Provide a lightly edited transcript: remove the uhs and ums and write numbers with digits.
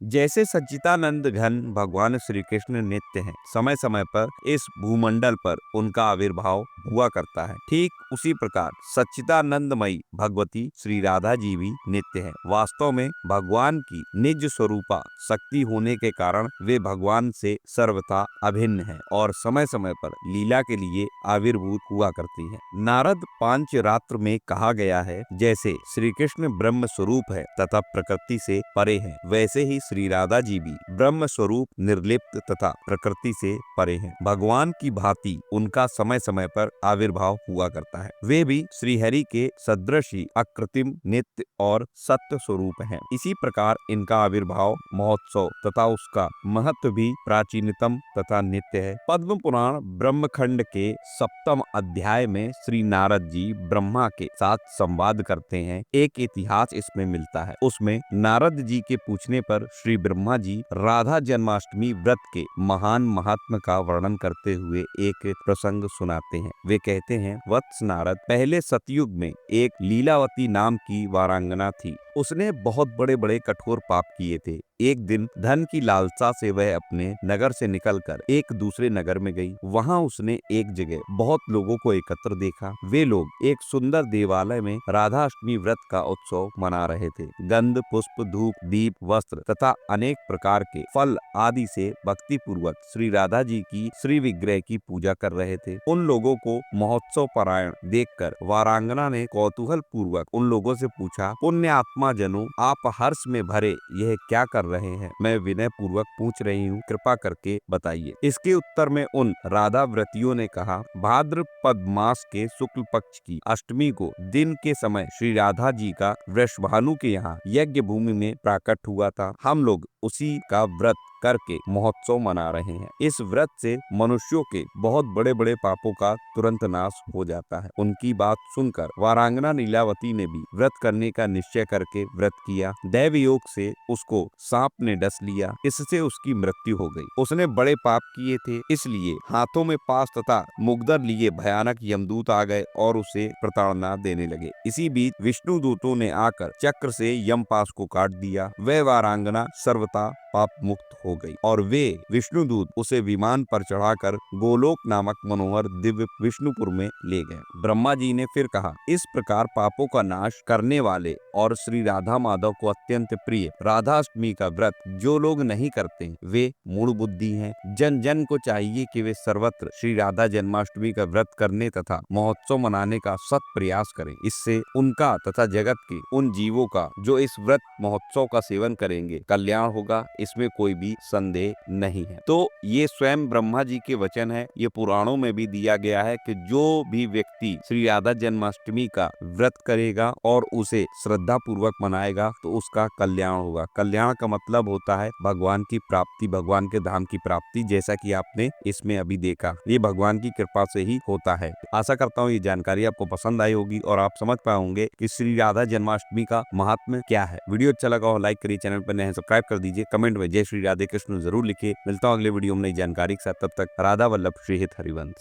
जैसे सच्चिदानंद घन भगवान श्री कृष्ण नित्य हैं, समय समय पर इस भूमंडल पर उनका आविर्भाव हुआ करता है। ठीक उसी प्रकार सच्चिदानंदमयी भगवती श्री राधा जी भी नित्य हैं। वास्तव में भगवान की निज स्वरूपा शक्ति होने के कारण वे भगवान से सर्वथा अभिन्न हैं और समय समय पर लीला के लिए आविर्भूत हुआ करती हैं। नारद पांच रात्र में कहा गया है, जैसे श्री कृष्ण ब्रह्म स्वरूप है तथा प्रकृति से परे हैं, वैसे ही श्री राधा जी भी ब्रह्म स्वरूप निर्लिप्त तथा प्रकृति से परे हैं। भगवान की भांति उनका समय समय पर आविर्भाव हुआ करता है। वे भी श्रीहरि के सदृश ही अकृत्रिम, नित्य और सत्य स्वरूप हैं। इसी प्रकार इनका आविर्भाव महोत्सव तथा उसका महत्व भी प्राचीनतम तथा नित्य है। पद्म पुराण ब्रह्मखंड के सप्तम अध्याय में श्री नारद जी ब्रह्मा के साथ संवाद करते हैं। एक इतिहास इसमें मिलता है। उसमें नारद जी के पूछने पर श्री ब्रह्मा जी राधा जन्माष्टमी व्रत के महान महात्म का वर्णन करते हुए एक प्रसंग सुनाते हैं। वे कहते हैं, वत्स नारद, पहले सतयुग में एक लीलावती नाम की वारांगना थी। उसने बहुत बड़े बड़े कठोर पाप किए थे। एक दिन धन की लालसा से वह अपने नगर से निकलकर एक दूसरे नगर में गई। वहां उसने एक जगह बहुत लोगों को एकत्र देखा। वे लोग एक सुंदर देवालय में राधाष्टमी व्रत का उत्सव मना रहे थे। गंध, पुष्प, धूप, दीप, वस्त्र तथा अनेक प्रकार के फल आदि से भक्ति पूर्वक श्री राधा जी की श्री विग्रह की पूजा कर रहे थे। उन लोगों को महोत्सव परायण देखकर वारांगना ने कौतूहल पूर्वक उन लोगों से पूछा, पुण्य आत्मा जनों, आप हर्ष में भरे यह क्या कर रहे हैं? मैं विनय पूर्वक पूछ रही हूँ, कृपा करके बताइए। इसके उत्तर में उन राधा व्रतियों ने कहा, भाद्रपद मास के शुक्ल पक्ष की अष्टमी को दिन के समय श्री राधा जी का वृषभानु के यहाँ यज्ञ भूमि में प्राकट हुआ था। हम लोग उसी का व्रत करके महोत्सव मना रहे हैं। इस व्रत से मनुष्यों के बहुत बड़े बड़े पापों का तुरंत नाश हो जाता है। उनकी बात सुनकर वारांगना नीलावती ने भी व्रत करने का निश्चय करके व्रत किया। दैव योग से उसको सांप ने डस लिया, इससे उसकी मृत्यु हो गई। उसने बड़े पाप किए थे, इसलिए हाथों में पास तथा मुग्दर लिए भयानक यमदूत आ गए और उसे प्रताड़ना देने लगे। इसी बीच विष्णु दूतों ने आकर चक्र से यम पास को काट दिया। वह वारांगना सर्वथा पाप मुक्त हो गई और वे विष्णुदूत उसे विमान पर चढ़ाकर गोलोक नामक मनोहर दिव्य विष्णुपुर में ले गए। ब्रह्मा जी ने फिर कहा, इस प्रकार पापों का नाश करने वाले और श्री राधा माधव को अत्यंत प्रिय राधाष्टमी का व्रत जो लोग नहीं करते वे मूढ़ बुद्धि हैं। जन जन को चाहिए कि वे सर्वत्र श्री राधा जन्माष्टमी का व्रत करने तथा महोत्सव मनाने का सत प्रयास करें। इससे उनका तथा जगत के उन जीवों का जो इस व्रत महोत्सव का सेवन करेंगे कल्याण होगा, इसमें कोई भी संदेह नहीं है। तो ये स्वयं ब्रह्मा जी के वचन है। ये पुराणों में भी दिया गया है कि जो भी व्यक्ति श्री राधा जन्माष्टमी का व्रत करेगा और उसे श्रद्धा पूर्वक मनाएगा तो उसका कल्याण होगा। कल्याण का मतलब होता है भगवान की प्राप्ति, भगवान के धाम की प्राप्ति, जैसा कि आपने इसमें अभी देखा। ये भगवान की कृपा से ही होता है। आशा करता हूँ ये जानकारी आपको पसंद आई होगी और आप समझ पाए होंगे कि श्री राधा जन्माष्टमी का महात्म्य क्या है। वीडियो अच्छा लगा हो लाइक करिए, चैनल पर नए हैं सब्सक्राइब कर दीजिए, कमेंट में जय श्री राधे कृष्ण जरूर लिखिए। मिलता हूँ अगले वीडियो में नई जानकारी के साथ। तब तक राधा वल्लभ श्री हित हरिवंश।